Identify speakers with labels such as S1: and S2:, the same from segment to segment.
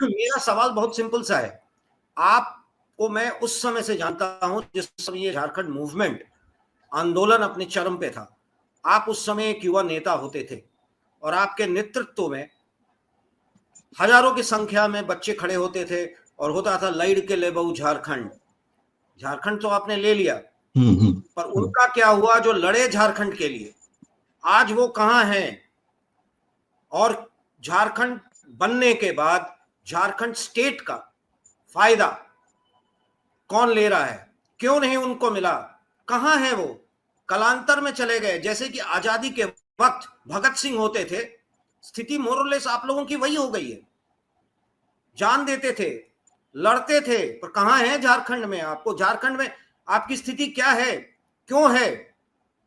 S1: मेरा सवाल बहुत सिंपल सा है। आपको मैं उस समय से जानता हूं जिस समय ये झारखंड मूवमेंट आंदोलन अपने चरम पे था। आप उस समय एक युवा नेता होते थे और आपके नेतृत्व में हजारों की संख्या में बच्चे खड़े होते थे और होता था लड़ के ले बहु झारखंड। झारखंड तो आपने ले लिया, पर उनका क्या हुआ जो लड़े झारखंड के लिए? आज वो कहां हैं? और झारखंड बनने के बाद झारखंड स्टेट का फायदा कौन ले रहा है? क्यों नहीं उनको मिला? कहां है वो? कलांतर में चले गए। जैसे कि आजादी के वक्त भगत सिंह होते थे, स्थिति मोरलेस आप लोगों की वही हो गई है। जान देते थे, लड़ते थे, पर कहां है झारखंड में? आपको झारखंड में आपकी स्थिति क्या है? क्यों है?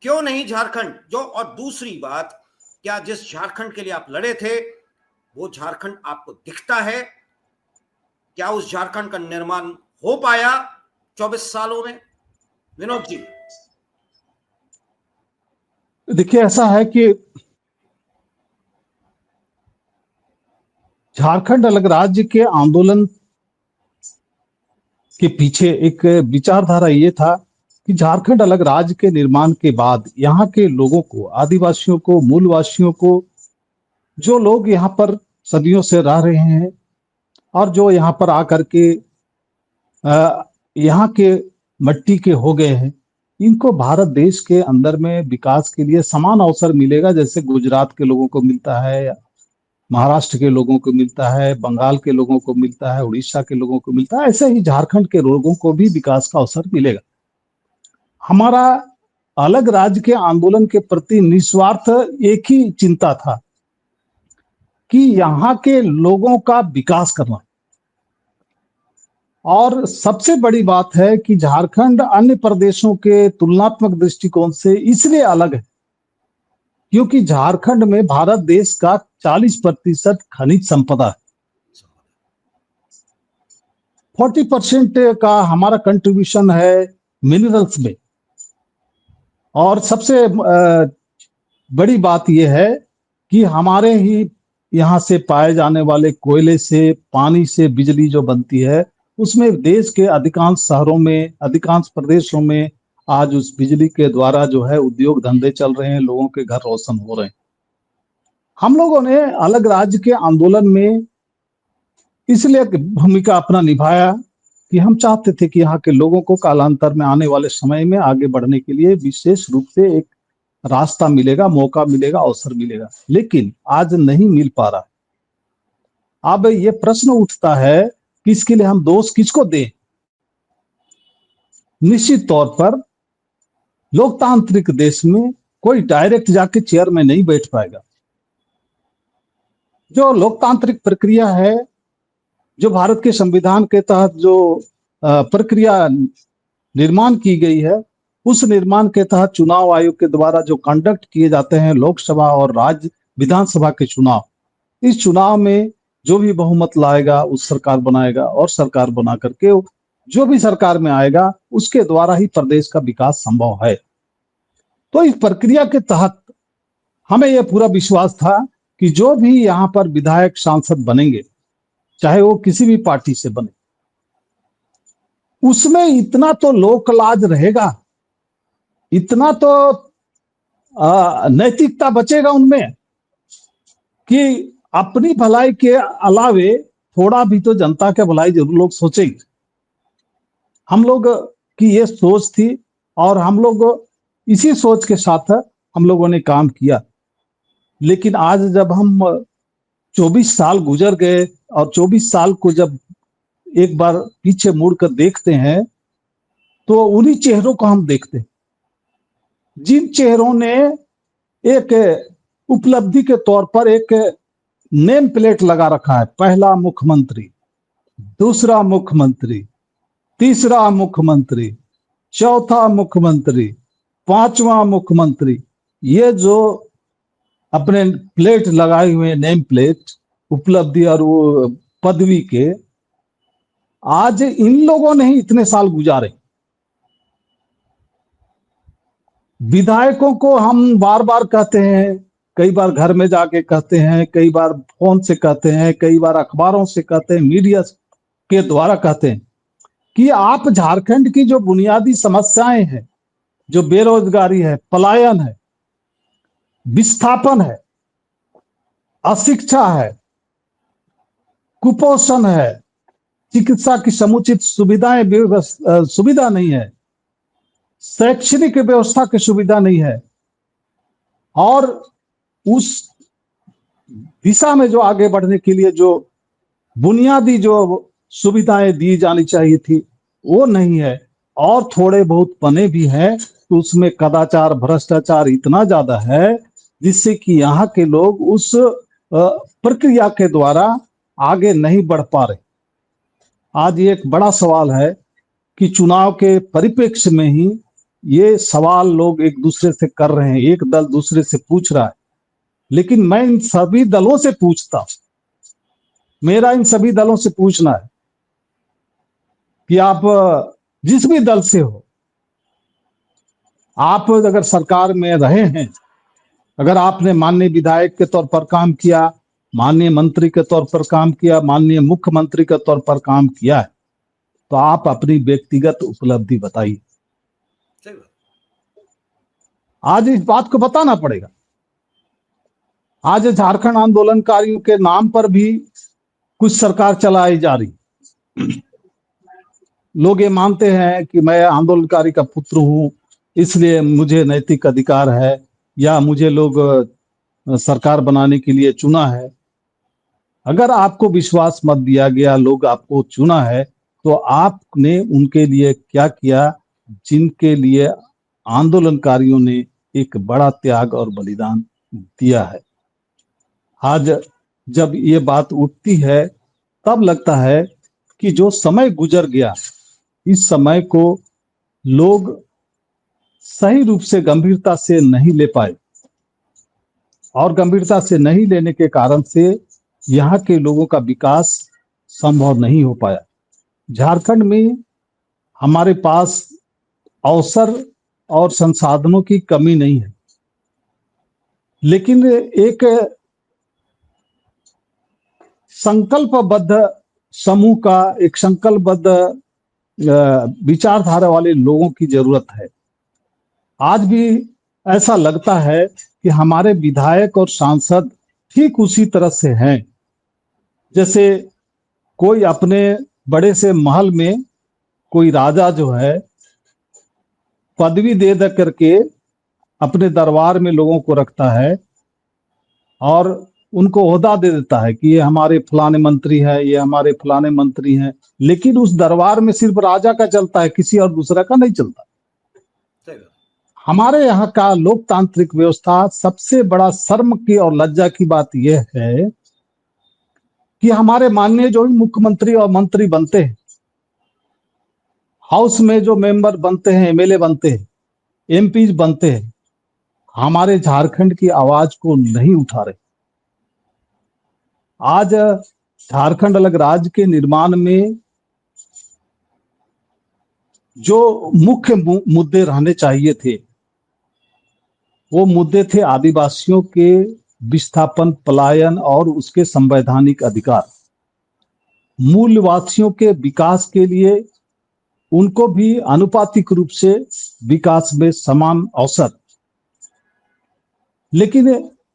S1: क्यों नहीं झारखंड जो? और दूसरी बात, क्या जिस झारखंड के लिए आप लड़े थे वो झारखंड आपको दिखता है? क्या उस झारखंड का निर्माण हो पाया 24 सालों में? विनोद जी,
S2: देखिए, ऐसा है कि झारखंड अलग राज्य के आंदोलन के पीछे एक विचारधारा ये था कि झारखंड अलग राज्य के निर्माण के बाद यहाँ के लोगों को, आदिवासियों को, मूलवासियों को, जो लोग यहाँ पर सदियों से रह रहे हैं और जो यहाँ पर आकर के यहाँ के मट्टी के हो गए हैं, इनको भारत देश के अंदर में विकास के लिए समान अवसर मिलेगा जैसे गुजरात के लोगों को मिलता है, महाराष्ट्र के लोगों को मिलता है, बंगाल के लोगों को मिलता है, उड़ीसा के लोगों को मिलता है। ऐसे ही झारखंड के लोगों को भी विकास का अवसर मिलेगा। हमारा अलग राज्य के आंदोलन के प्रति निस्वार्थ एक ही चिंता था कि यहाँ के लोगों का विकास करना। और सबसे बड़ी बात है कि झारखंड अन्य प्रदेशों के तुलनात्मक दृष्टिकोण से इसलिए अलग है क्योंकि झारखंड में भारत देश का 40% खनिज संपदा है। 40% का हमारा कंट्रीब्यूशन है मिनरल्स में। और सबसे बड़ी बात यह है कि हमारे ही यहाँ से पाए जाने वाले कोयले से, पानी से बिजली जो बनती है, उसमें देश के अधिकांश शहरों में, अधिकांश प्रदेशों में आज उस बिजली के द्वारा जो है उद्योग धंधे चल रहे हैं, लोगों के घर रोशन हो रहे हैं। हम लोगों ने अलग राज्य के आंदोलन में इसलिए भूमिका अपना निभाया कि हम चाहते थे कि यहाँ के लोगों को कालांतर में आने वाले समय में आगे बढ़ने के लिए विशेष रूप से एक रास्ता मिलेगा, मौका मिलेगा, अवसर मिलेगा, लेकिन आज नहीं मिल पा रहा। अब ये प्रश्न उठता है कि इसके लिए हम दोष किसको दें? निश्चित तौर पर लोकतांत्रिक देश में कोई डायरेक्ट जाके चेयर में नहीं बैठ पाएगा। जो लोकतांत्रिक प्रक्रिया है, जो भारत के संविधान के तहत जो प्रक्रिया निर्माण की गई है, उस निर्माण के तहत चुनाव आयोग के द्वारा जो कंडक्ट किए जाते हैं लोकसभा और राज्य विधानसभा के चुनाव, इस चुनाव में जो भी बहुमत लाएगा उस सरकार बनाएगा और सरकार बना करके जो भी सरकार में आएगा उसके द्वारा ही प्रदेश का विकास संभव है। तो इस प्रक्रिया के तहत हमें यह पूरा विश्वास था कि जो भी यहाँ पर विधायक सांसद बनेंगे, चाहे वो किसी भी पार्टी से बने, उसमें इतना तो लोक लाज रहेगा, इतना तो नैतिकता बचेगा उनमें कि अपनी भलाई के अलावे थोड़ा भी तो जनता के भलाई जरूर लोग सोचेंगे। हम लोग की ये सोच थी और हम लोग इसी सोच के साथ हम लोगों ने काम किया। लेकिन आज जब हम 24 साल गुजर गए और 24 साल को जब एक बार पीछे मुड़कर देखते हैं तो उन्हीं चेहरों को हम देखते हैं जिन चेहरों ने एक उपलब्धि के तौर पर एक नेम प्लेट लगा रखा है। पहला मुख्यमंत्री, दूसरा मुख्यमंत्री, तीसरा मुख्यमंत्री, चौथा मुख्यमंत्री, पांचवा मुख्यमंत्री, ये जो अपने प्लेट लगाए हुए नेम प्लेट उपलब्धि और वो पदवी के, आज इन लोगों ने ही इतने साल गुजारे। विधायकों को हम बार बार कहते हैं कई बार घर में जाके कहते हैं, कई बार फोन से कहते हैं, कई बार अखबारों से कहते हैं, मीडिया के द्वारा कहते हैं कि आप झारखंड की जो बुनियादी समस्याएं हैं, जो बेरोजगारी है, पलायन है, विस्थापन है, अशिक्षा है, कुपोषण है, चिकित्सा की समुचित सुविधा नहीं है, शैक्षणिक व्यवस्था की सुविधा नहीं है, और उस दिशा में जो आगे बढ़ने के लिए जो बुनियादी जो सुविधाएं दी जानी चाहिए थी वो नहीं है, और थोड़े बहुत बने भी हैं तो उसमें कदाचार, भ्रष्टाचार इतना ज्यादा है जिससे कि यहाँ के लोग उस प्रक्रिया के द्वारा आगे नहीं बढ़ पा रहे। आज ये एक बड़ा सवाल है कि चुनाव के परिप्रेक्ष्य में ही ये सवाल लोग एक दूसरे से कर रहे हैं, एक दल दूसरे से पूछ रहा है, लेकिन मैं इन सभी दलों से पूछता हूं, मेरा इन सभी दलों से पूछना है कि आप जिस भी दल से हो, आप अगर सरकार में रहे हैं, अगर आपने माननीय विधायक के तौर पर काम किया, माननीय मंत्री के तौर पर काम किया, माननीय मुख्यमंत्री के तौर पर काम किया है, तो आप अपनी व्यक्तिगत उपलब्धि बताइए। आज इस बात को बताना पड़ेगा। आज झारखंड आंदोलनकारियों के नाम पर भी कुछ सरकार चलाई जा रही। लोग ये मानते हैं कि मैं आंदोलनकारी का पुत्र हूं, इसलिए मुझे नैतिक अधिकार है, या मुझे लोग सरकार बनाने के लिए चुना है। अगर आपको विश्वास मत दिया गया, लोग आपको चुना है, तो आपने उनके लिए क्या किया जिनके लिए आंदोलनकारियों ने एक बड़ा त्याग और बलिदान दिया है। आज जब ये बात उठती है तब लगता है कि जो समय गुजर गया, इस समय को लोग सही रूप से गंभीरता से नहीं ले पाए, और गंभीरता से नहीं लेने के कारण से यहाँ के लोगों का विकास संभव नहीं हो पाया। झारखंड में हमारे पास अवसर और संसाधनों की कमी नहीं है, लेकिन एक संकल्पबद्ध समूह का, एक संकल्पबद्ध विचारधारा वाले लोगों की जरूरत है। आज भी ऐसा लगता है कि हमारे विधायक और सांसद ठीक उसी तरह से हैं जैसे कोई अपने बड़े से महल में कोई राजा जो है पदवी दे दे करके अपने दरबार में लोगों को रखता है और उनको ओहदा दे देता है कि ये हमारे फलाने मंत्री है, ये हमारे फलाने मंत्री हैं, लेकिन उस दरबार में सिर्फ राजा का चलता है, किसी और दूसरा का नहीं चलता। हमारे यहाँ का लोकतांत्रिक व्यवस्था, सबसे बड़ा शर्म की और लज्जा की बात यह है कि हमारे माननीय जो मुख्यमंत्री और मंत्री बनते हैं, हाउस में जो मेंबर बनते हैं, एमएलए बनते हैं, एमपी बनते हैं, हमारे झारखंड की आवाज को नहीं उठा रहे। आज झारखंड अलग राज्य के निर्माण में जो मुख्य मुद्दे रहने चाहिए थे, वो मुद्दे थे आदिवासियों के विस्थापन, पलायन और उसके संवैधानिक अधिकार, मूलवासियों के विकास के लिए उनको भी आनुपातिक रूप से विकास में समान अवसर। लेकिन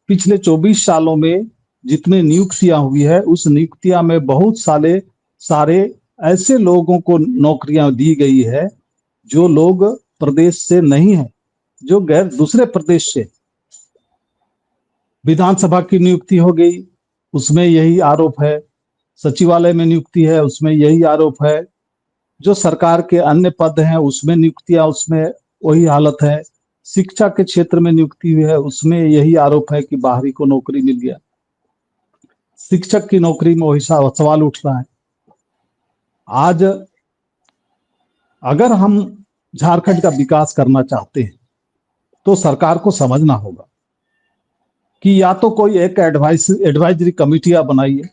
S2: पिछले 24 सालों में जितने नियुक्तियां हुई है, उस नियुक्तियां में बहुत सारे ऐसे लोगों को नौकरियां दी गई है जो लोग प्रदेश से नहीं है, जो गैर दूसरे प्रदेश से। विधानसभा की नियुक्ति हो गई, उसमें यही आरोप है। सचिवालय में नियुक्ति है, उसमें यही आरोप है। जो सरकार के अन्य पद हैं उसमें नियुक्तियां, उसमें वही हालत है। शिक्षा के क्षेत्र में नियुक्ति हुई है, उसमें यही आरोप है कि बाहरी को नौकरी मिल गया। शिक्षक की नौकरी में वही सवाल उठ रहा है। आज अगर हम झारखंड का विकास करना चाहते हैं तो सरकार को समझना होगा कि या तो कोई एक एडवाइजरी कमेटियां बनाइए,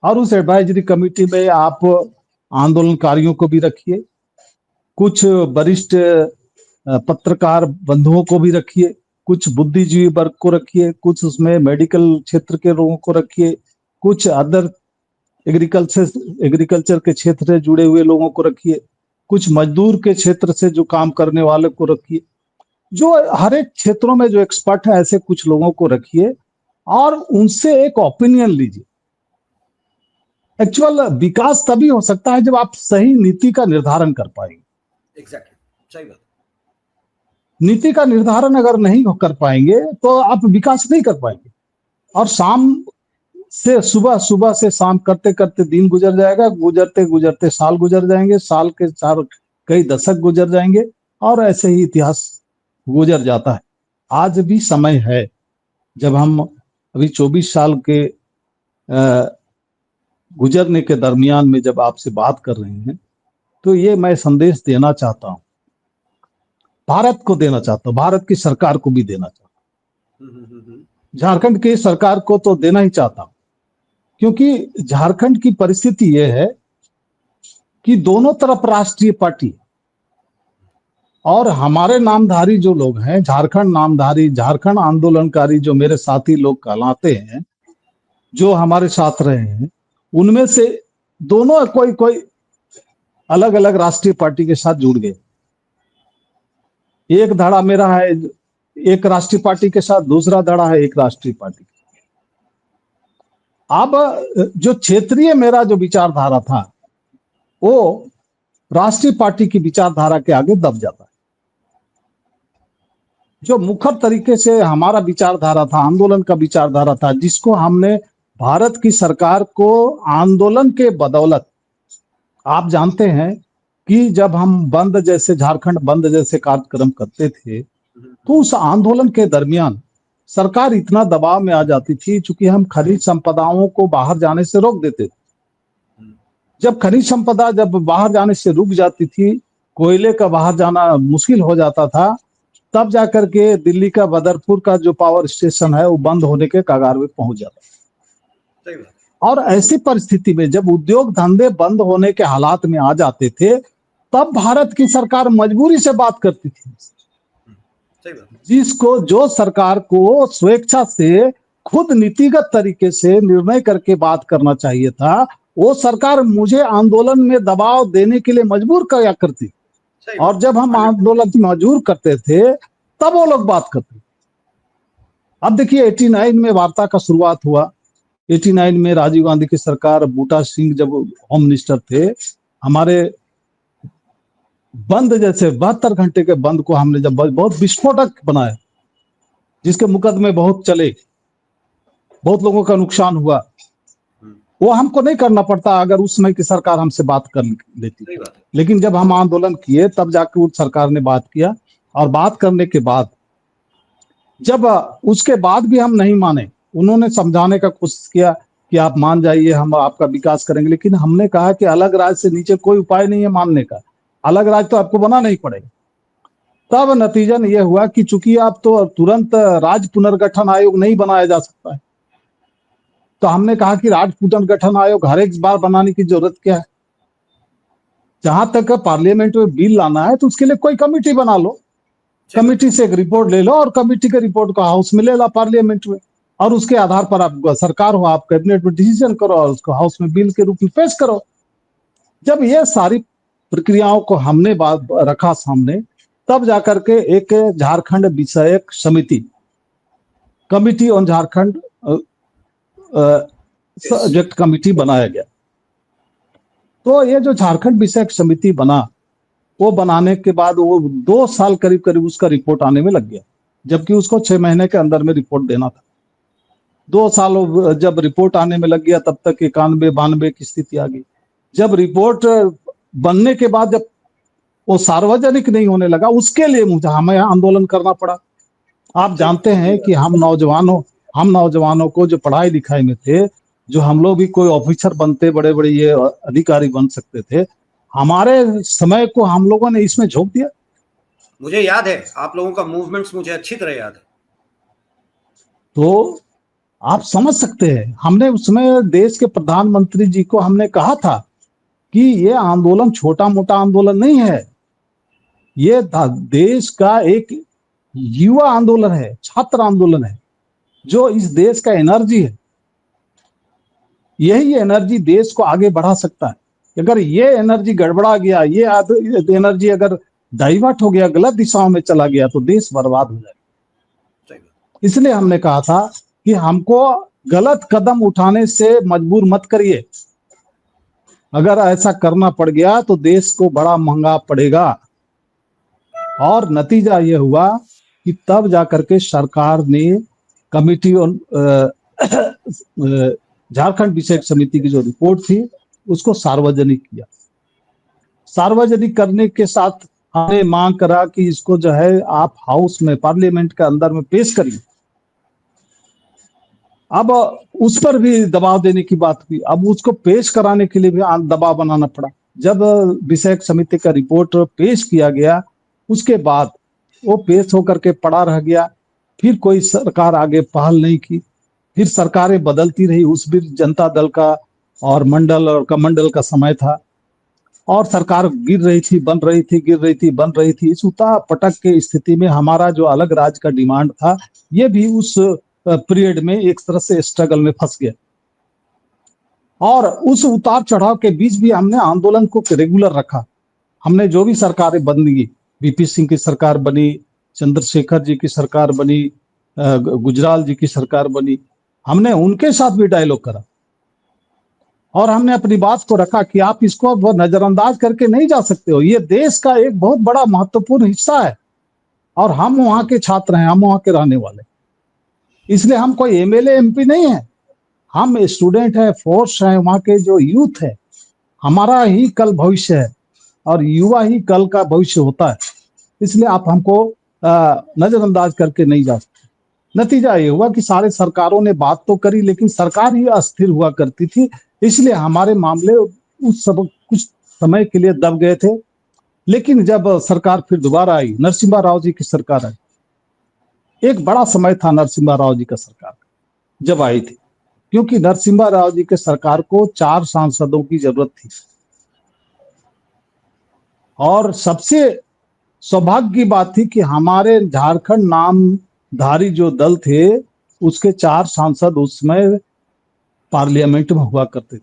S2: और उस एडवाइजरी कमेटी में आप आंदोलनकारियों को भी रखिए, कुछ वरिष्ठ पत्रकार बंधुओं को भी रखिए, कुछ बुद्धिजीवी वर्ग को रखिए, कुछ उसमें मेडिकल क्षेत्र के लोगों को रखिए, कुछ अदर एग्रीकल्चर के क्षेत्र से जुड़े हुए लोगों को रखिए, कुछ मजदूर के क्षेत्र से जो काम करने वाले को रखिए, जो हर एक क्षेत्रों में जो एक्सपर्ट है ऐसे कुछ लोगों को रखिए और उनसे एक ओपिनियन लीजिए। एक्चुअल विकास तभी हो सकता है जब आप सही नीति का निर्धारण कर पाएंगे।
S1: एग्जैक्टली, सही बात।
S2: नीति का निर्धारण अगर नहीं कर पाएंगे तो आप विकास नहीं कर पाएंगे। और सुबह से शाम करते करते दिन गुजर जाएगा, गुजरते गुजरते साल गुजर जाएंगे, साल के कई दशक गुजर जाएंगे और ऐसे ही इतिहास गुजर जाता है। आज भी समय है, जब हम अभी 24 साल के गुजरने के दरमियान में जब आपसे बात कर रहे हैं, तो ये मैं संदेश देना चाहता हूं, भारत को देना चाहता हूं, भारत की सरकार को भी देना चाहता हूं, झारखंड की सरकार को तो देना ही चाहता हूं, क्योंकि झारखंड की परिस्थिति यह है कि दोनों तरफ राष्ट्रीय पार्टी और हमारे नामधारी जो लोग हैं, झारखंड नामधारी, झारखंड आंदोलनकारी जो मेरे साथी लोग कहलाते हैं, जो हमारे साथ रहे हैं, उनमें से दोनों कोई अलग अलग राष्ट्रीय पार्टी के साथ जुड़ गए। एक धड़ा मेरा है एक राष्ट्रीय पार्टी के साथ, दूसरा धड़ा है एक राष्ट्रीय पार्टी। अब जो क्षेत्रीय मेरा जो विचारधारा था वो राष्ट्रीय पार्टी की विचारधारा के आगे दब जाता है। जो मुखर तरीके से हमारा विचारधारा था, आंदोलन का विचारधारा था, जिसको हमने भारत की सरकार को आंदोलन के बदौलत, आप जानते हैं कि जब हम बंद जैसे, झारखंड बंद जैसे कार्यक्रम करते थे, तो उस आंदोलन के दरमियान सरकार इतना दबाव में आ जाती थी, चूंकि हम खनिज संपदाओं को बाहर जाने से रोक देते थे। जब खनिज संपदा जब बाहर जाने से रुक जाती थी, कोयले का बाहर जाना मुश्किल हो जाता था, तब जाकर के दिल्ली का बदरपुर का जो पावर स्टेशन है वो बंद होने के कगार में पहुंच जाता। और ऐसी परिस्थिति में जब उद्योग धंधे बंद होने के हालात में आ जाते थे, तब भारत की सरकार मजबूरी से बात करती थी, जिसको जो सरकार को स्वेच्छा से खुद नीतिगत तरीके से निर्णय करके बात करना चाहिए था, वो सरकार मुझे आंदोलन में दबाव देने के लिए मजबूर किया करती। और जब हम आंदोलन मजबूर करते थे तब वो लोग बात करते। अब देखिए 89 में वार्ता का शुरुआत हुआ। 89 में राजीव गांधी की सरकार, बूटा सिंह जब होम मिनिस्टर थे, हमारे बंद जैसे 72 घंटे के बंद को हमने जब बहुत विस्फोटक बनाया, जिसके मुकदमे बहुत चले, बहुत लोगों का नुकसान हुआ, वो हमको नहीं करना पड़ता अगर उस समय की सरकार हमसे बात कर लेती। लेकिन जब हम आंदोलन किए तब जाकर उस सरकार ने बात किया, और बात करने के बाद जब उसके बाद भी हम नहीं माने, उन्होंने समझाने का कोशिश किया कि आप मान जाइए, हम आपका विकास करेंगे। लेकिन हमने कहा कि अलग राज्य से नीचे कोई उपाय नहीं है मानने का, अलग राज्य तो आपको बनाना ही पड़ेगा। तब नतीजन यह हुआ कि चूंकि आप तो तुरंत राज्य पुनर्गठन आयोग नहीं बनाया जा सकता है, तो हमने कहा कि राज्य पुनर्गठन आयोग हर एक बार बनाने की जरूरत क्या है। जहां तक पार्लियामेंट में बिल लाना है तो उसके लिए कोई कमेटी बना लो, कमेटी से एक रिपोर्ट ले लो और कमेटी के रिपोर्ट को हाउस में ले ला पार्लियामेंट में, और उसके आधार पर आप सरकार हो, आप कैबिनेट में डिसीजन करो और उसको हाउस में बिल के रूप में पेश करो। जब ये सारी प्रक्रियाओं को हमने रखा सामने, तब जाकर के एक झारखंड विषयक समिति, committee on Jharkhand subject committee बनाया गया। तो ये जो झारखंड विषयक समिति बना, वो बनाने के बाद वो 2 साल करीब करीब उसका रिपोर्ट आने में लग गया, जबकि उसको 6 महीने के अंदर में रिपोर्ट देना था। 2 साल जब रिपोर्ट आने में लग गया, तब तक 91-92 की स्थिति आ गई। जब रिपोर्ट बनने के बाद जब वो सार्वजनिक नहीं होने लगा, उसके लिए मुझे हमें आंदोलन करना पड़ा। आप जानते हैं कि हम नौजवानों को जो पढ़ाई लिखाई में थे, जो हम लोग भी कोई ऑफिसर बनते, बड़े बड़े ये अधिकारी बन सकते थे, हमारे समय को हम लोगों ने इसमें झोंक दिया।
S1: मुझे याद है, आप लोगों का मूवमेंट्स मुझे अच्छी तरह याद है।
S2: तो आप समझ सकते हैं, हमने उसमें देश के प्रधानमंत्री जी को हमने कहा था कि ये आंदोलन छोटा मोटा आंदोलन नहीं है, ये देश का एक युवा आंदोलन है, छात्र आंदोलन है, जो इस देश का एनर्जी है। यही एनर्जी देश को आगे बढ़ा सकता है। अगर ये एनर्जी गड़बड़ा गया, ये एनर्जी अगर डाइवर्ट हो गया, गलत दिशाओं में चला गया, तो देश बर्बाद हो जाएगा। इसलिए हमने कहा था कि हमको गलत कदम उठाने से मजबूर मत करिए। अगर ऐसा करना पड़ गया तो देश को बड़ा महंगा पड़ेगा। और नतीजा ये हुआ कि तब जाकर के सरकार ने कमिटी ऑन झारखंड विषयक समिति की जो रिपोर्ट थी उसको सार्वजनिक किया। सार्वजनिक करने के साथ हमने मांग करा कि इसको जो है आप हाउस में, पार्लियामेंट के अंदर में पेश करिए। अब उस पर भी दबाव देने की बात हुई। अब उसको पेश कराने के लिए भी दबाव बनाना पड़ा। जब विषयक समिति का रिपोर्ट पेश किया गया, उसके बाद वो पेश होकर के पड़ा रह गया। फिर कोई सरकार आगे पहल नहीं की। फिर सरकारें बदलती रही। उस बीच जनता दल का और मंडल और कमंडल का समय था और सरकार गिर रही थी, बन रही थी, गिर रही थी, बन रही थी। इस उतार पटक के स्थिति में हमारा जो अलग राज्य का डिमांड था, ये भी उस पीरियड में एक तरह से स्ट्रगल में फंस गया। और उस उतार चढ़ाव के बीच भी हमने आंदोलन को रेगुलर रखा। हमने जो भी सरकारें बदली, वीपी सिंह की सरकार बनी, चंद्रशेखर जी की सरकार बनी, गुजराल जी की सरकार बनी, हमने उनके साथ भी डायलॉग करा और हमने अपनी बात को रखा कि आप इसको नजरअंदाज करके नहीं जा सकते हो। ये देश का एक बहुत बड़ा महत्वपूर्ण हिस्सा है और हम वहां के छात्र हैं, हम वहां के रहने वाले। इसलिए हम कोई एमएलए एमपी नहीं है, हम स्टूडेंट है, फोर्स है, वहां के जो यूथ है। हमारा ही कल भविष्य है और युवा ही कल का भविष्य होता है। इसलिए आप हमको नजरअंदाज करके नहीं जा सकते। नतीजा ये हुआ कि सारे सरकारों ने बात तो करी, लेकिन सरकार ही अस्थिर हुआ करती थी। इसलिए हमारे मामले उस सब कुछ समय के लिए दब गए थे। लेकिन जब सरकार फिर दोबारा आई, नरसिम्हा राव जी की सरकार आई, एक बड़ा समय था नरसिम्हा राव जी का सरकार जब आई थी, क्योंकि नरसिम्हा राव जी के सरकार को 4 सांसदों की जरूरत थी। और सबसे सौभाग्य की बात थी कि हमारे झारखंड नामधारी जो दल थे, उसके 4 सांसद उस समय पार्लियामेंट में हुआ करते थे।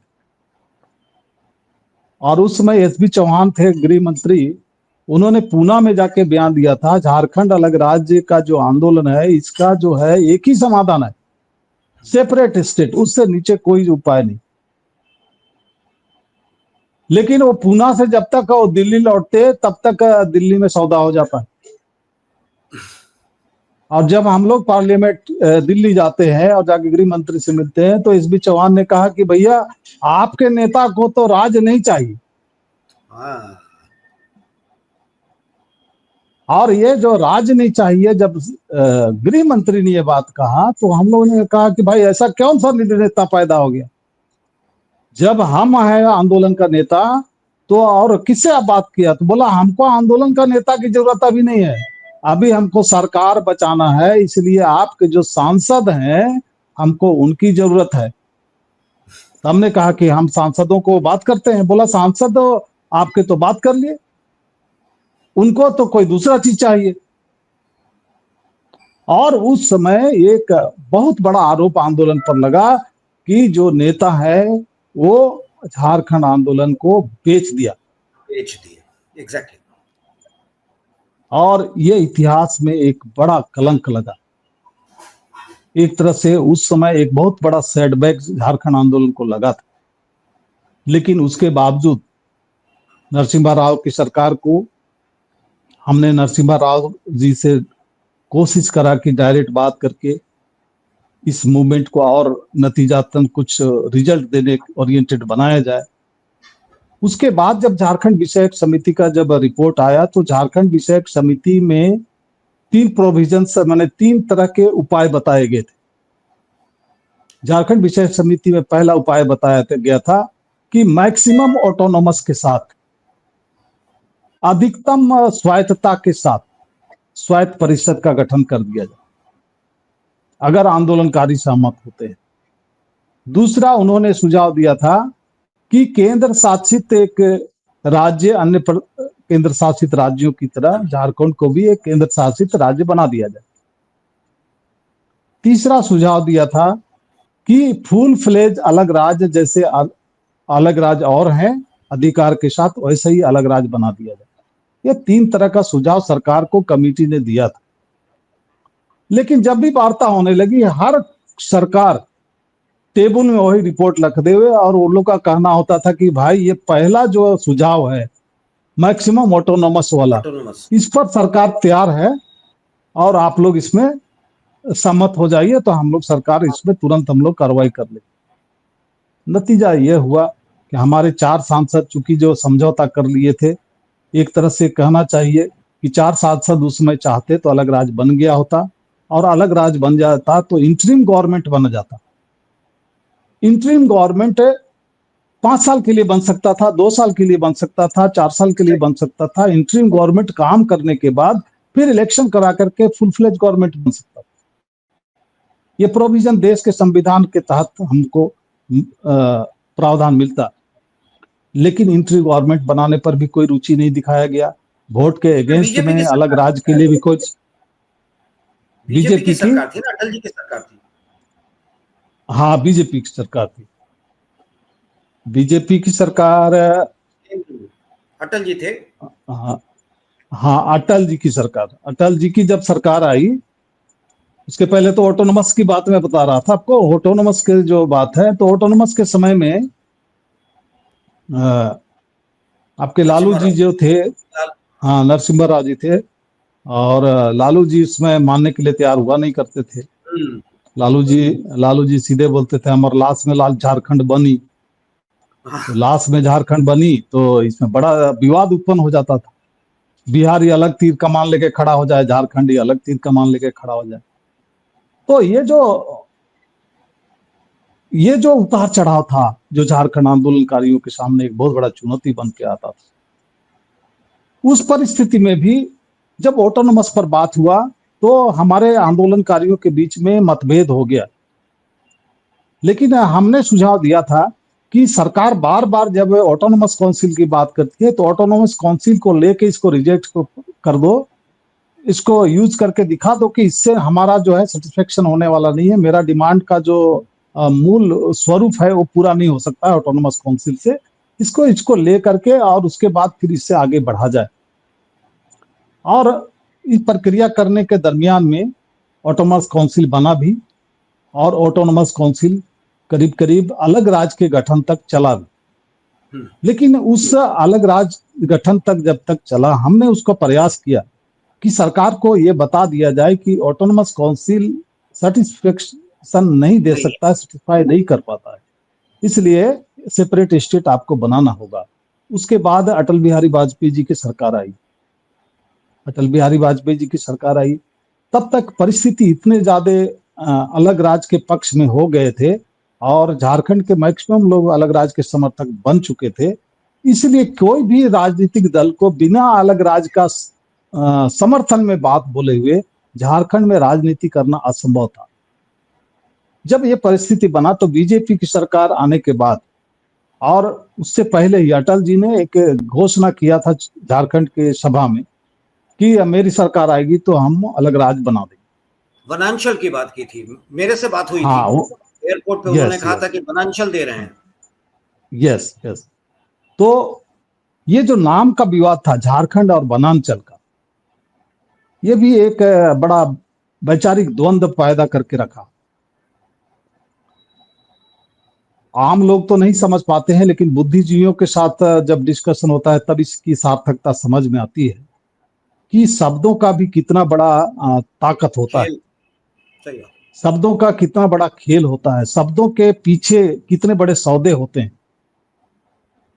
S2: और उस समय एसबी चौहान थे गृह मंत्री। उन्होंने पूना में जाके बयान दिया था, झारखंड अलग राज्य का जो आंदोलन है, इसका जो है एक ही समाधान है, सेपरेट स्टेट, उससे नीचे कोई उपाय नहीं। लेकिन वो पूना से जब तक वो दिल्ली लौटते तब तक दिल्ली में सौदा हो जाता है। और जब हम लोग पार्लियामेंट दिल्ली जाते हैं और जाके गृह मंत्री से मिलते हैं, तो एसबी चौहान ने कहा कि भैया आपके नेता को तो राज नहीं चाहिए। और ये जो राज नहीं चाहिए, जब गृह मंत्री ने ये बात कहा तो हम लोगों ने कहा कि भाई ऐसा कौन सा नेता पैदा हो गया? जब हम है आंदोलन का नेता तो और किससे आप बात किया? तो बोला हमको आंदोलन का नेता की जरूरत अभी नहीं है, अभी हमको सरकार बचाना है, इसलिए आपके जो सांसद हैं हमको उनकी जरूरत है। तो हमने कहा कि हम सांसदों को बात करते हैं। बोला सांसद आपके तो बात कर लिए, उनको तो कोई दूसरा चीज चाहिए। और उस समय एक बहुत बड़ा आरोप आंदोलन पर लगा कि जो नेता है वो झारखंड आंदोलन को बेच दिया।
S1: एग्जैक्टली।
S2: और ये इतिहास में एक बड़ा कलंक लगा। एक तरह से उस समय एक बहुत बड़ा सेटबैक झारखंड आंदोलन को लगा था। लेकिन उसके बावजूद नरसिम्हा राव की सरकार को, हमने नरसिम्हा राव जी से कोशिश करा कि डायरेक्ट बात करके इस मूवमेंट को और नतीजातन कुछ रिजल्ट देने ओरिएंटेड बनाया जाए। उसके बाद जब झारखंड विषयक समिति का जब रिपोर्ट आया, तो झारखंड विषयक समिति में 3 प्रोविजन, माने 3 तरह के उपाय बताए गए थे। झारखंड विषयक समिति में पहला उपाय बताया गया था कि मैक्सिमम ऑटोनोमस के साथ, अधिकतम स्वायत्तता के साथ स्वायत्त परिषद का गठन कर दिया जाए अगर आंदोलनकारी सहमत होते हैं। दूसरा उन्होंने सुझाव दिया था कि केंद्र शासित एक राज्य अन्य केंद्र शासित राज्यों की तरह झारखंड को भी एक केंद्र शासित राज्य बना दिया जाए। तीसरा सुझाव दिया था कि फुल फ्लेज अलग राज्य, जैसे अलग राज्य और हैं अधिकार के साथ, वैसे ही अलग राज्य बना दिया जाए। ये 3 तरह का सुझाव सरकार को कमेटी ने दिया था। लेकिन जब भी वार्ता होने लगी, हर सरकार टेबल में वही रिपोर्ट रख दे हुए, और उन लोग का कहना होता था कि भाई ये पहला जो सुझाव है मैक्सिमम ऑटोनोमस वाला,
S1: ऑटोनोमस।
S2: इस पर सरकार तैयार है और आप लोग इसमें सहमत हो जाइए तो हम लोग सरकार इसमें तुरंत हम लोग कार्रवाई कर ले। नतीजा यह हुआ कि हमारे 4 सांसद चूंकि जो समझौता कर लिए थे, एक तरह से कहना चाहिए कि 4 सांसद उसमें चाहते तो अलग राज्य बन गया होता, और अलग राज्य बन जाता तो इंटरिम गवर्नमेंट बन जाता। इंटरिम गवर्नमेंट 5 साल के लिए बन सकता था, 2 साल के लिए बन सकता था, 4 साल के लिए बन सकता था। इंटरिम गवर्नमेंट काम करने के बाद फिर इलेक्शन करा करके फुल फ्लेज गवर्नमेंट बन सकता था। ये प्रोविजन देश के संविधान के तहत हमको प्रावधान मिलता, लेकिन इंटरिम गवर्नमेंट बनाने पर भी कोई रुचि नहीं दिखाया गया। वोट के अगेंस्ट
S1: बीजेपी
S2: में
S1: की
S2: अलग
S1: सरकार
S2: राज्य के लिए भी कोई
S1: बीजेपी की सरकार थी ना, अटल जी की सरकार थी।
S2: हाँ, बीजेपी की सरकार थी। बीजेपी की सरकार,
S1: अटल जी थे।
S2: हाँ, हाँ, अटल जी की सरकार, अटल जी की जब सरकार आई, उसके पहले तो ऑटोनोमस की बात मैं बता रहा था आपको। ऑटोनोमस के जो बात है, तो ऑटोनोमस के समय में आपके लालू जी
S1: नरसिम्हा
S2: जो थे,
S1: राव।
S2: हाँ, नरसिम्हा राव जी थे, और लालू जी इसमें मानने के लिए तैयार हुआ नहीं करते थे।
S1: हम्म।
S2: लालू जी सीधे बोलते थे हमारे लाश में लाल झारखंड बनी। तो लाश में झारखंड बनी तो इसमें बड़ा विवाद उत्पन्न हो जाता था। बिहारी अलग तीर कमान लेके खड़ा हो जाए, झारखंडी अलग तीर कमान लेके खड़ा हो जाए। तो ये जो उतार चढ़ाव था, जो झारखंड आंदोलनकारियों के सामने एक बहुत बड़ा चुनौती बन के आता था, उस परिस्थिति में भी जब ऑटोनोमस पर बात हुआ तो हमारे आंदोलनकारियों के बीच में मतभेद हो गया। लेकिन हमने सुझाव दिया था कि सरकार बार बार जब ऑटोनोमस काउंसिल की बात करती है तो ऑटोनोमस काउंसिल को लेके इसको रिजेक्ट कर दो, इसको यूज करके दिखा दो कि इससे हमारा जो है सेटिस्फेक्शन होने वाला नहीं है, मेरा डिमांड का जो मूल स्वरूप है वो पूरा नहीं हो सकता है ऑटोनोमस काउंसिल से। इसको ले करके और उसके बाद फिर इससे आगे बढ़ा जाए। और इस प्रक्रिया करने के दरमियान में ऑटोनोमस काउंसिल बना भी, और ऑटोनोमस काउंसिल करीब करीब अलग राज्य के गठन तक चला भी। लेकिन उस अलग राज्य गठन तक जब तक चला, हमने उसका प्रयास किया कि सरकार को यह बता दिया जाए कि ऑटोनोमस काउंसिल सेटिस्फेक्शन नहीं दे सकता, सेटिस्फाई नहीं कर पाता है, इसलिए सेपरेट स्टेट आपको बनाना होगा। उसके बाद अटल बिहारी वाजपेयी जी की सरकार आई। अटल बिहारी वाजपेयी जी की सरकार आई, तब तक परिस्थिति इतने ज्यादा अलग राज्य के पक्ष में हो गए थे, और झारखंड के मैक्सिमम लोग अलग राज्य के समर्थक बन चुके थे। इसलिए कोई भी राजनीतिक दल को बिना अलग राज्य का समर्थन में बात बोले हुए झारखंड में राजनीति करना असंभव था। जब ये परिस्थिति बना तो बीजेपी की सरकार आने के बाद, और उससे पहले ही अटल जी ने एक घोषणा किया था झारखंड के सभा में कि मेरी सरकार आएगी तो हम अलग राज्य बना देंगे।
S1: वनांचल की बात की थी, मेरे से बात हुई
S2: हाँ,
S1: थी एयरपोर्ट पे। उन्होंने कहा था कि वनांचल दे रहे हैं।
S2: Yes yes. तो ये जो नाम का विवाद था झारखंड और वनांचल का, ये भी एक बड़ा वैचारिक द्वंद्व पैदा करके रखा। आम लोग तो नहीं समझ पाते हैं, लेकिन बुद्धिजीवियों के साथ जब डिस्कशन होता है तब इसकी सार्थकता समझ में आती है कि शब्दों का भी कितना बड़ा ताकत होता है,
S1: खेल। सही है।
S2: शब्दों का कितना बड़ा खेल होता है, शब्दों के पीछे कितने बड़े सौदे होते हैं,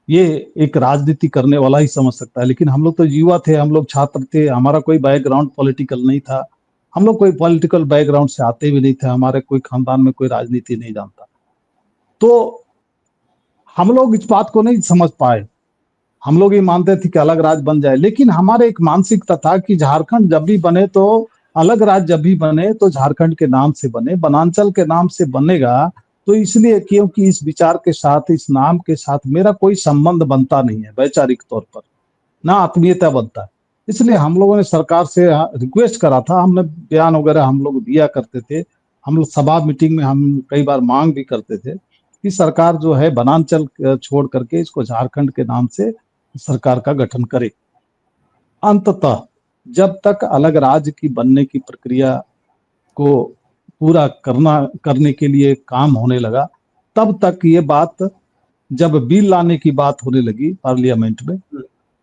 S2: ये एक राजनीति करने वाला ही समझ सकता है। लेकिन हम लोग तो युवा थे, हम लोग छात्र थे, हमारा कोई बैकग्राउंड पॉलिटिकल नहीं था, हम लोग कोई पॉलिटिकल बैकग्राउंड से आते भी नहीं थे, हमारे कोई खानदान में कोई राजनीति नहीं जानता। तो हम लोग इस बात को नहीं समझ पाए। हम लोग ये मानते थे कि अलग राज्य बन जाए, लेकिन हमारे एक मानसिकता था कि झारखंड जब भी बने तो अलग राज्य जब भी बने तो झारखंड के नाम से बने, वनांचल के नाम से बनेगा तो इसलिए क्योंकि इस विचार के साथ, इस नाम के साथ मेरा कोई संबंध बनता नहीं है वैचारिक तौर पर। ना आत्मीयता बनता है। इसलिए हम लोगों ने सरकार से रिक्वेस्ट करा था, हमने बयान वगैरह हम लोग दिया करते थे, हम लोग सभा मीटिंग में हम कई बार मांग भी करते थे कि सरकार जो है वनांचल छोड़ करके इसको झारखंड के नाम से सरकार का गठन करे। अंततः जब तक अलग राज्य की बनने की प्रक्रिया को पूरा करने के लिए काम होने लगा, तब तक ये बात, जब बिल लाने की बात होने लगी पार्लियामेंट में,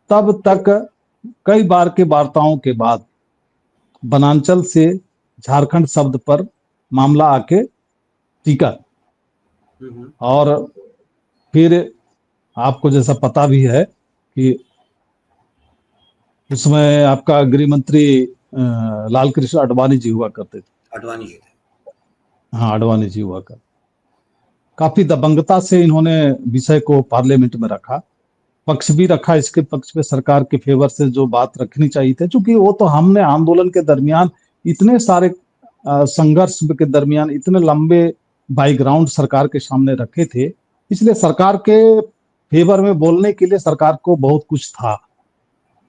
S2: तब तक कई बार के वार्ताओं के बाद वनांचल से झारखंड शब्द पर मामला आके टिका। और फिर आपको जैसा पता भी है कि उसमें आपका गृह मंत्री लाल कृष्ण आडवाणी जी हुआ करते थे।
S1: आडवाणी जी थे।
S2: हाँ, आडवाणी जी हुआ करते। काफी दबंगता से इन्होंने विषय को पार्लियामेंट में रखा, पक्ष भी रखा इसके पक्ष में, सरकार के फेवर से जो बात रखनी चाहिए थी, क्योंकि वो तो हमने आंदोलन के दरमियान इतने सारे संघर्ष के दरमियान इतने लंबे बैकग्राउंड सरकार के सामने रखे थे, इसलिए सरकार के फेवर में बोलने के लिए सरकार को बहुत कुछ था।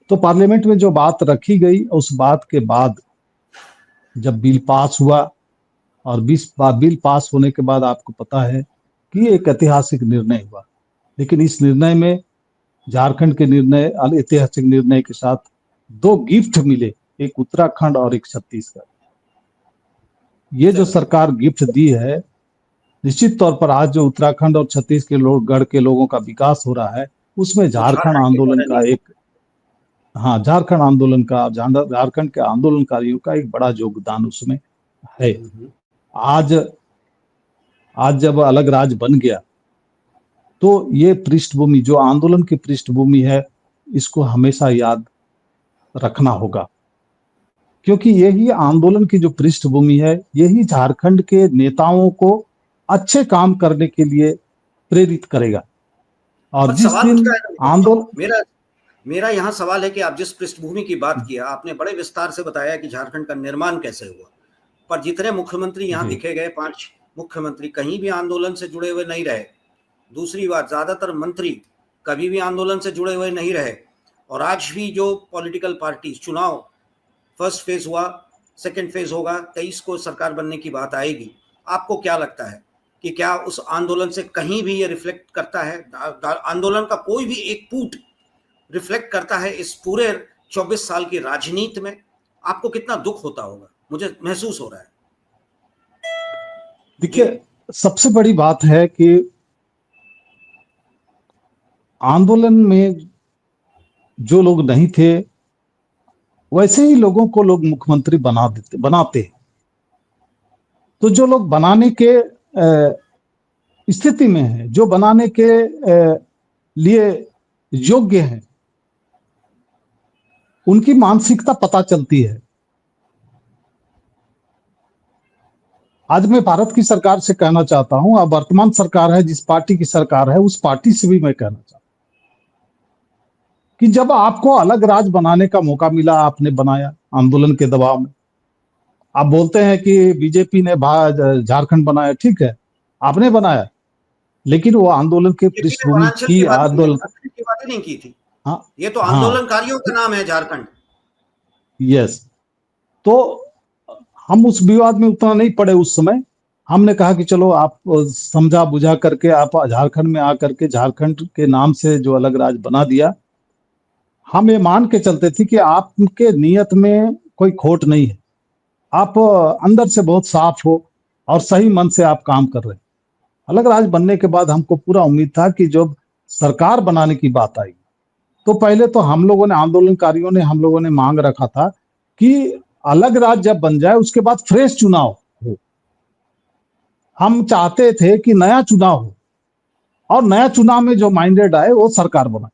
S2: तो पार्लियामेंट में जो बात रखी गई, उस बात के बाद जब बिल पास हुआ, और बिल पास होने के बाद आपको पता है कि एक ऐतिहासिक निर्णय हुआ। लेकिन इस निर्णय में झारखंड के निर्णय, ऐतिहासिक निर्णय के साथ दो गिफ्ट मिले, एक उत्तराखंड और एक छत्तीसगढ़। ये जो सरकार गिफ्ट दी है, निश्चित तौर पर आज जो उत्तराखंड और छत्तीसगढ़ के लोगों का विकास हो रहा है, उसमें झारखंड आंदोलन का एक, हाँ, झारखंड आंदोलन का, झारखंड के आंदोलनकारियों का एक बड़ा योगदान उसमें है। आज जब अलग राज्य बन गया, तो ये पृष्ठभूमि, जो आंदोलन की पृष्ठभूमि है, इसको हमेशा याद रखना होगा, क्योंकि यही आंदोलन की जो पृष्ठभूमि है, यही झारखंड के नेताओं को अच्छे काम करने के लिए प्रेरित करेगा। और जिस दिन आंदोलन,
S1: मेरा यहाँ सवाल है कि आप जिस पृष्ठभूमि की बात किया, आपने बड़े विस्तार से बताया कि झारखंड का निर्माण कैसे हुआ, पर जितने मुख्यमंत्री यहाँ दिखे गए, 5 मुख्यमंत्री कहीं भी आंदोलन से जुड़े हुए नहीं रहे। दूसरी बात, ज्यादातर मंत्री कभी भी आंदोलन से जुड़े हुए नहीं रहे। और आज भी जो पॉलिटिकल पार्टी चुनाव, फर्स्ट फेज हुआ, सेकंड फेज होगा, 23 को सरकार बनने की बात आएगी। आपको क्या लगता है कि क्या उस आंदोलन से कहीं भी ये रिफ्लेक्ट करता है, आंदोलन का कोई भी एक फूट रिफ्लेक्ट करता है इस पूरे 24 साल की राजनीति में? आपको कितना दुख होता होगा, मुझे महसूस हो रहा है।
S2: देखिए, सबसे बड़ी बात है कि आंदोलन में जो लोग नहीं थे, वैसे ही लोगों को लोग मुख्यमंत्री बनाते। तो जो लोग बनाने के स्थिति में हैं, जो बनाने के लिए योग्य हैं, उनकी मानसिकता पता चलती है। आज मैं भारत की सरकार से कहना चाहता हूं, अब वर्तमान सरकार है, जिस पार्टी की सरकार है, उस पार्टी से भी मैं कहना चाहता हूं कि जब आपको अलग राज्य बनाने का मौका मिला, आपने बनाया आंदोलन के दबाव में। आप बोलते हैं कि बीजेपी ने झारखंड बनाया, ठीक है, आपने बनाया, लेकिन वो आंदोलन के पृष्ठभूमि थी, आंदोलन
S1: की बात नहीं की थी।
S2: हाँ,
S1: ये तो आंदोलनकारियों का नाम है झारखंड।
S2: यस। तो हम उस विवाद में उतना नहीं पड़े उस समय। हमने कहा कि चलो, आप समझा बुझा करके आप झारखंड में आकर के झारखंड के नाम से जो अलग राज्य बना दिया, हम ये मान के चलते थे कि आपके नियत में कोई खोट नहीं है, आप अंदर से बहुत साफ हो और सही मन से आप काम कर रहे हैं। अलग राज्य बनने के बाद हमको पूरा उम्मीद था कि जब सरकार बनाने की बात आई, तो पहले तो हम लोगों ने, आंदोलनकारियों ने, हम लोगों ने मांग रखा था कि अलग राज्य जब बन जाए, उसके बाद फ्रेश चुनाव हो। हम चाहते थे कि नया चुनाव हो, और नया चुनाव में जो माइंडेड आए वो सरकार बनाए।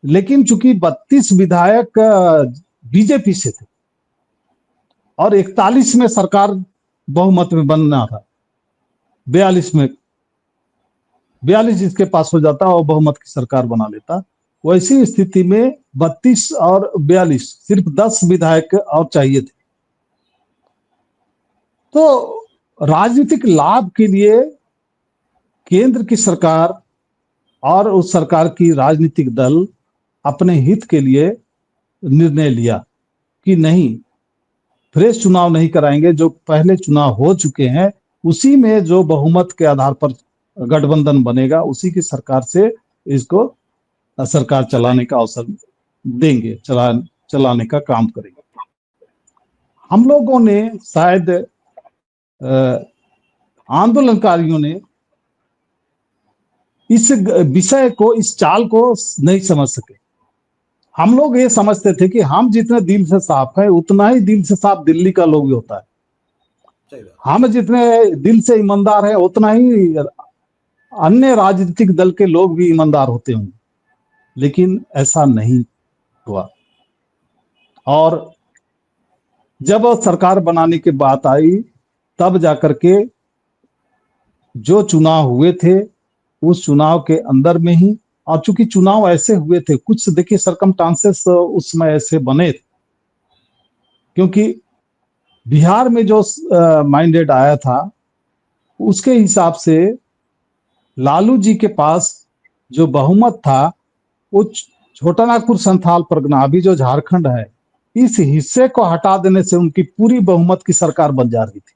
S2: लेकिन चूंकि 32 विधायक बीजेपी से थे और 41 में सरकार बहुमत में बनना था, 42 जिसके पास हो जाता और बहुमत की सरकार बना लेता, वैसी स्थिति में 32 और 42 सिर्फ 10 विधायक और चाहिए थे। तो राजनीतिक लाभ के लिए केंद्र की सरकार और उस सरकार की राजनीतिक दल अपने हित के लिए निर्णय लिया कि नहीं, फ्रेश चुनाव नहीं कराएंगे, जो पहले चुनाव हो चुके हैं उसी में जो बहुमत के आधार पर गठबंधन बनेगा उसी की सरकार से इसको सरकार चलाने का अवसर देंगे, चलाने का काम करेंगे। हम लोगों ने शायद आंदोलनकारियों ने इस विषय को, इस चाल को नहीं समझ सके। हम लोग ये समझते थे कि हम जितने दिल से साफ है उतना ही दिल से साफ दिल्ली का लोग भी होता है,
S1: सही बात।
S2: हम जितने दिल से ईमानदार है उतना ही अन्य राजनीतिक दल के लोग भी ईमानदार होते होंगे, लेकिन ऐसा नहीं हुआ। और जब सरकार बनाने की बात आई तब जाकर के जो चुनाव हुए थे उस चुनाव के अंदर में ही, और चूंकि चुनाव ऐसे हुए थे, कुछ देखिए सरकमस्टांसेस उस समय ऐसे बने थे, क्योंकि बिहार में जो माइंडेड आया था उसके हिसाब से लालू जी के पास जो बहुमत था वो छोटा नागपुर संथाल परगना, अभी जो झारखंड है, इस हिस्से को हटा देने से उनकी पूरी बहुमत की सरकार बन जा रही थी,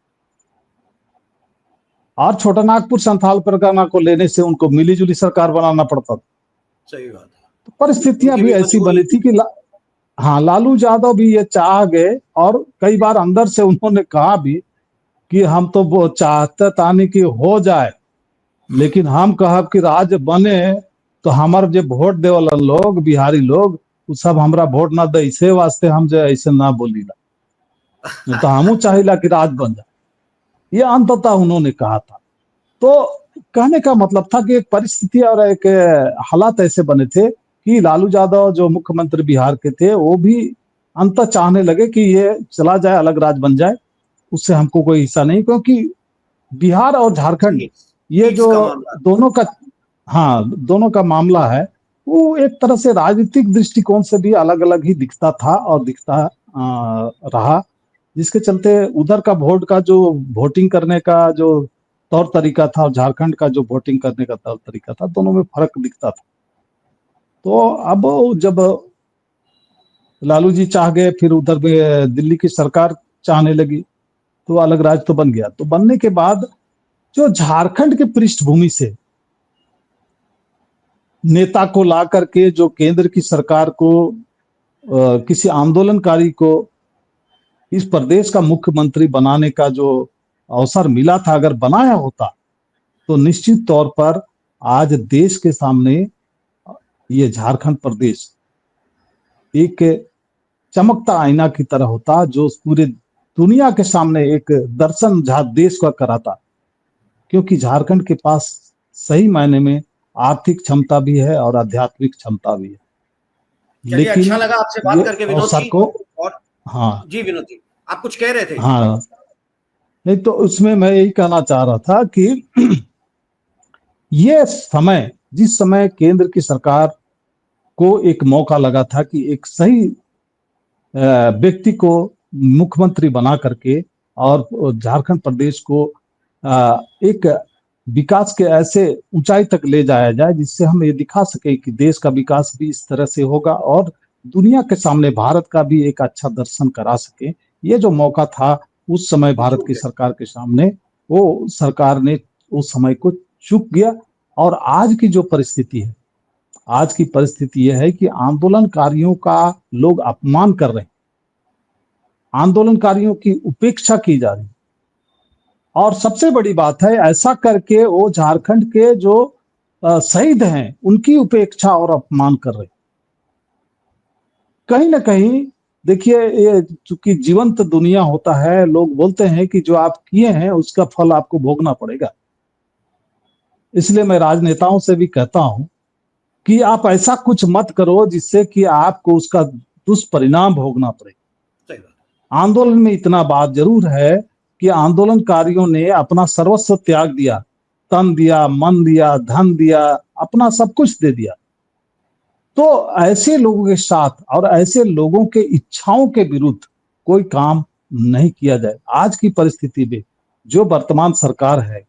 S2: और छोटा नागपुर संथाल परगना को लेने से उनको मिलीजुली सरकार बनाना पड़ता था।
S1: सही बात है।
S2: तो परिस्थितियां
S1: उनकी
S2: भी
S1: भी
S2: ऐसी
S1: मजबूरी
S2: बनी थी कि हाँ, लालू यादव भी ये चाह गए, और कई बार अंदर से उन्होंने कहा भी कि हम तो वो चाहते तानी कि हो जाए, लेकिन हम कहब कि राज बने तो हमार जो वोट दे वाला लोग, बिहारी लोग, वो सब हमरा वोट ना दे, इसे वास्ते हम जो ऐसे ना बोलीला, नहीं तो हमू चाहिला कि राज बन जाए, ये अंततः उन्होंने कहा था। तो कहने का मतलब था कि एक परिस्थिति और एक हालात ऐसे बने थे कि लालू यादव जो मुख्यमंत्री बिहार के थे वो भी अंत चाहने लगे कि ये चला जाए, अलग राज बन जाए, उससे हमको कोई हिस्सा नहीं, क्योंकि बिहार और झारखंड ये
S1: सीट्स
S2: जो
S1: का मामला।
S2: दोनों का, हाँ, दोनों का मामला है, वो एक तरह से राजनीतिक दृष्टिकोण से भी अलग अलग ही दिखता था और दिखता रहा, जिसके चलते उधर का वोट का जो वोटिंग करने का जो तौर तरीका था और झारखंड का जो वोटिंग करने का तौर तरीका था, दोनों में फर्क दिखता था। तो अब जब लालू जी चाह गए, फिर उधर दिल्ली की सरकार चाहने लगी, तो अलग राज्य तो बन गया। तो बनने के बाद जो झारखंड के पृष्ठभूमि से नेता को ला करके जो केंद्र की सरकार को किसी आंदोलनकारी को इस प्रदेश का मुख्यमंत्री बनाने का जो अवसर मिला था, अगर बनाया होता तो निश्चित तौर पर आज देश के सामने ये झारखंड प्रदेश एक चमकता आईना की तरह होता, जो पूरे दुनिया के सामने एक दर्शन देश का कराता, क्योंकि झारखंड के पास सही मायने में आर्थिक क्षमता भी है और आध्यात्मिक क्षमता भी है।
S1: चलिए, अच्छा
S2: लेकिन
S1: लगा आपसे
S2: ये
S1: बात करके विनोद
S2: अवसर
S1: जी।
S2: को,
S1: और
S2: हाँ
S1: जी विनोद जी, आप कुछ कह रहे थे।
S2: हाँ, नहीं तो उसमें मैं यही कहना चाह रहा था कि ये समय, जिस समय केंद्र की सरकार को एक मौका लगा था कि एक सही व्यक्ति को मुख्यमंत्री बना करके और झारखंड प्रदेश को एक विकास के ऐसे ऊंचाई तक ले जाया जाए जिससे हम ये दिखा सके कि देश का विकास भी इस तरह से होगा और दुनिया के सामने भारत का भी एक अच्छा दर्शन करा सके। ये जो मौका था उस समय भारत की सरकार के सामने, वो सरकार ने उस समय को चूक गया। और आज की जो परिस्थिति है, आज की परिस्थिति यह है कि आंदोलनकारियों का लोग अपमान कर रहे हैं, आंदोलनकारियों की उपेक्षा की जा रही है, और सबसे बड़ी बात है ऐसा करके वो झारखंड के जो शहीद हैं उनकी उपेक्षा और अपमान कर रहे हैं। कहीं ना कहीं देखिए, ये चूंकि जीवंत दुनिया होता है, लोग बोलते हैं कि जो आप किए हैं उसका फल आपको भोगना पड़ेगा। इसलिए मैं राजनेताओं से भी कहता हूं कि आप ऐसा कुछ मत करो जिससे कि आपको उसका दुष्परिणाम भोगना पड़े।
S1: सही बात।
S2: आंदोलन में इतना बात जरूर है कि आंदोलनकारियों ने अपना सर्वस्व त्याग दिया, तन दिया, मन दिया, धन दिया, अपना सब कुछ दे दिया। तो ऐसे लोगों के साथ और ऐसे लोगों के इच्छाओं के विरुद्ध कोई काम नहीं किया जाए। आज की परिस्थिति में जो वर्तमान सरकार है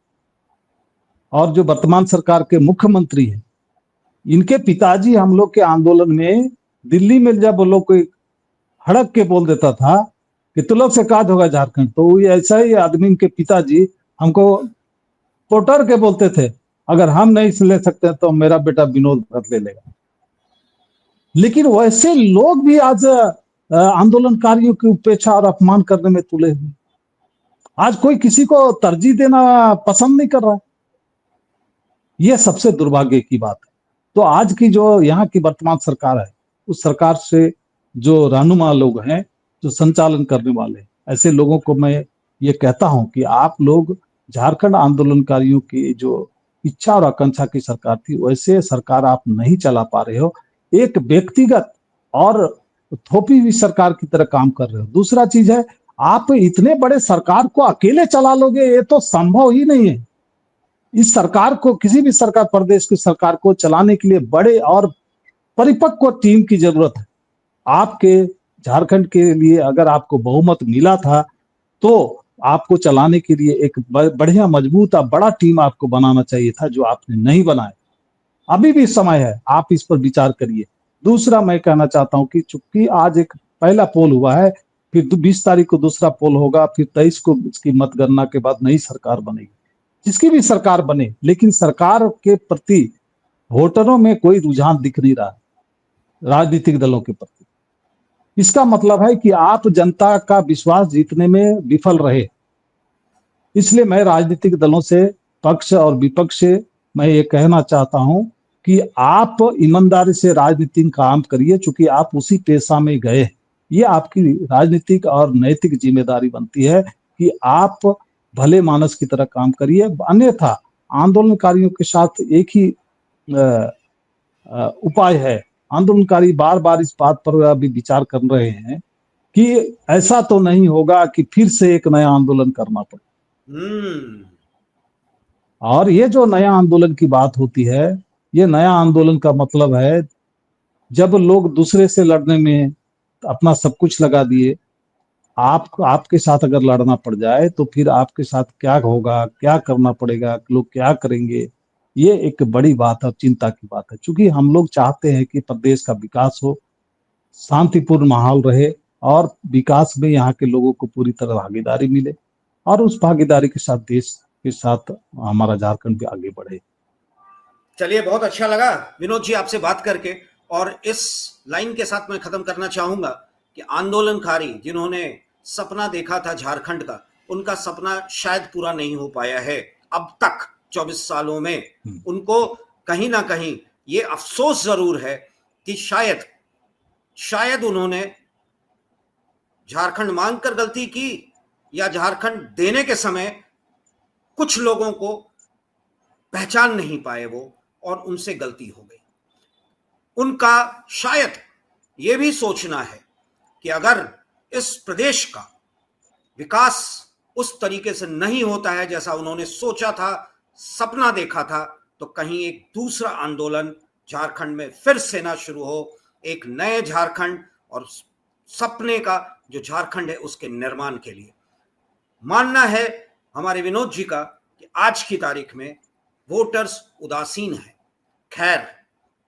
S2: और जो वर्तमान सरकार के मुख्यमंत्री हैं, इनके पिताजी हम लोग के आंदोलन में दिल्ली में जब वो लोग कोई हड़क के बोल देता था कि तुम लोग से काज होगा झारखंड, तो ऐसा ही आदमी के पिताजी हमको पोटर के बोलते थे, अगर हम नहीं ले सकते तो मेरा बेटा विनोद भगत ले लेगा। लेकिन वैसे लोग भी आज आंदोलनकारियों की उपेक्षा और अपमान करने में तुले हुए। आज कोई किसी को तरजीह देना पसंद नहीं कर रहा। यह सबसे दुर्भाग्य की बात है। तो आज की जो यहाँ की वर्तमान सरकार है, उस सरकार से जो रहनुमा लोग हैं, जो संचालन करने वाले, ऐसे लोगों को मैं ये कहता हूं कि आप लोग झारखंड आंदोलनकारियों की जो इच्छा और आकांक्षा की सरकार थी, वैसे सरकार आप नहीं चला पा रहे हो। एक व्यक्तिगत और थोपी हुई सरकार की तरह काम कर रहे हो। दूसरा चीज है, आप इतने बड़े सरकार को अकेले चला लोगे, ये तो संभव ही नहीं है। इस सरकार को, किसी भी सरकार, प्रदेश की सरकार को चलाने के लिए बड़े और परिपक्व टीम की जरूरत है। आपके झारखंड के लिए अगर आपको बहुमत मिला था तो आपको चलाने के लिए एक बढ़िया मजबूत और बड़ा टीम आपको बनाना चाहिए था, जो आपने नहीं बनाया। अभी भी समय है, आप इस पर विचार करिए। दूसरा मैं कहना चाहता हूं कि चूंकि आज एक पहला पोल हुआ है, फिर 20 तारीख को दूसरा पोल होगा, फिर 23 को इसकी मतगणना के बाद नई सरकार बनेगी। जिसकी भी सरकार बने, लेकिन सरकार के प्रति वोटरों में कोई रुझान दिख नहीं रहा राजनीतिक दलों के प्रति। इसका मतलब है कि आप जनता का विश्वास जीतने में विफल रहे। इसलिए मैं राजनीतिक दलों से, पक्ष और विपक्ष से मैं ये कहना चाहता हूं कि आप ईमानदारी से राजनीतिक काम करिए, चूंकि आप उसी पेशा में गए। ये आपकी राजनीतिक और नैतिक जिम्मेदारी बनती है कि आप भले मानस की तरह काम करिए। अन्यथा आंदोलनकारियों के साथ एक ही उपाय है। आंदोलनकारी बार बार इस बात पर अभी विचार कर रहे हैं कि ऐसा तो नहीं होगा कि फिर से एक नया आंदोलन करना पड़े। और ये जो नया आंदोलन की बात होती है, ये नया आंदोलन का मतलब है जब लोग दूसरे से लड़ने में अपना सब कुछ लगा दिए, आपके साथ अगर लड़ना पड़ जाए तो फिर आपके साथ क्या होगा, क्या करना पड़ेगा, लोग क्या करेंगे, ये एक बड़ी बात है, चिंता की बात है। क्योंकि हम लोग चाहते हैं कि प्रदेश का विकास हो, शांतिपूर्ण माहौल रहे और विकास में यहाँ के लोगों को पूरी तरह भागीदारी मिले, और उस भागीदारी के साथ देश के साथ हमारा झारखंड भी आगे बढ़े।
S1: चलिए, बहुत अच्छा लगा विनोद जी आपसे बात करके। और इस लाइन के साथ मैं खत्म करना चाहूंगा कि आंदोलनकारी जिन्होंने सपना देखा था झारखंड का, उनका सपना शायद पूरा नहीं हो पाया है अब तक 24 सालों में। उनको कहीं ना कहीं ये अफसोस जरूर है कि शायद उन्होंने झारखंड मांग कर गलती की, या झारखंड देने के समय कुछ लोगों को पहचान नहीं पाए वो, और उनसे गलती हो गई। उनका शायद ये भी सोचना है कि अगर इस प्रदेश का विकास उस तरीके से नहीं होता है जैसा उन्होंने सोचा था, सपना देखा था, तो कहीं एक दूसरा आंदोलन झारखंड में फिर से ना शुरू हो, एक नए झारखंड और सपने का जो झारखंड है उसके निर्माण के लिए। मानना है हमारे विनोद जी का कि आज की तारीख में वोटर्स उदासीन है। खैर,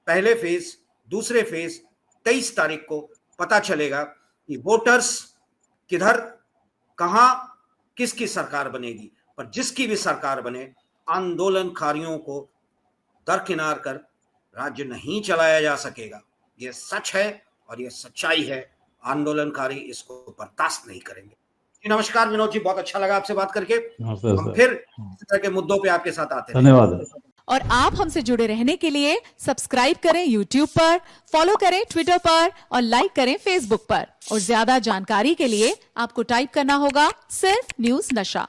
S1: पहले फेज, दूसरे फेज 23 तारीख को पता चलेगा कि वोटर्स किधर, कहां, किसकी सरकार बनेगी। पर जिसकी भी सरकार बने, आंदोलनकारियों को दरकिनार कर राज्य नहीं चलाया जा सकेगा। यह सच है और यह सच्चाई है। आंदोलनकारी इसको बर्दाश्त नहीं करेंगे। नमस्कार विनोद जी, बहुत अच्छा लगा आपसे बात करके। हम फिर इस तरह के मुद्दों पे आपके साथ आते हैं।
S2: धन्यवाद।
S3: और आप हमसे जुड़े रहने के लिए सब्सक्राइब करें YouTube पर, फॉलो करें Twitter पर और लाइक करें Facebook पर। और ज्यादा जानकारी के लिए आपको टाइप करना होगा सिर्फ न्यूज़ नशा।